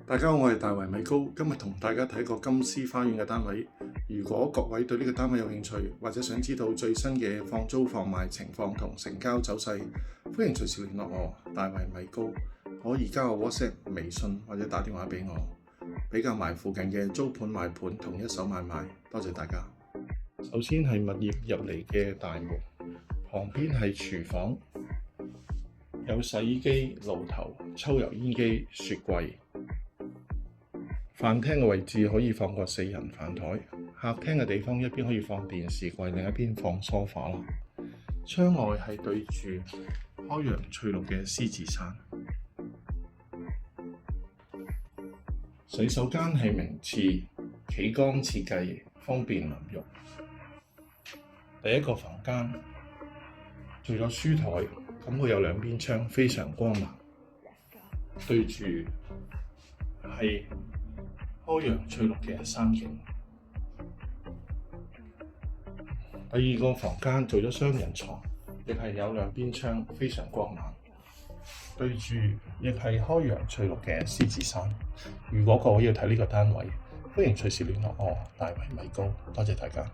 大家好，我係大圍米高，今日同大家睇個金絲花園嘅單位。如果各位對呢個單位有興趣，或者想知道最新嘅放租放賣情況同成交走勢，歡迎隨時聯絡我，大圍米高，可以加我 WhatsApp、微信或者打電話俾我，比較埋附近嘅租盤賣盤同一手買賣。多謝大家。首先係物業入嚟嘅大門，旁邊係廚房，有洗衣機、爐頭、抽油煙機、雪櫃。飯廳嘅位置可以放個4人飯台，客廳嘅地方一邊可以放電視櫃，另一邊放梳化啦。窗外係對住開陽翠綠嘅獅子山。洗手間係名廁，企缸設計，方便淋浴。第一個房間除咗書台，咁佢有兩邊窗，非常光猛，對住係開陽翠綠嘅山景。第二個房間做咗雙人床，亦係有兩邊窗，非常光猛，對住亦係開陽翠綠嘅獅子山。如果各位要睇呢個單位，歡迎隨時聯絡我，大圍米高。多謝大家。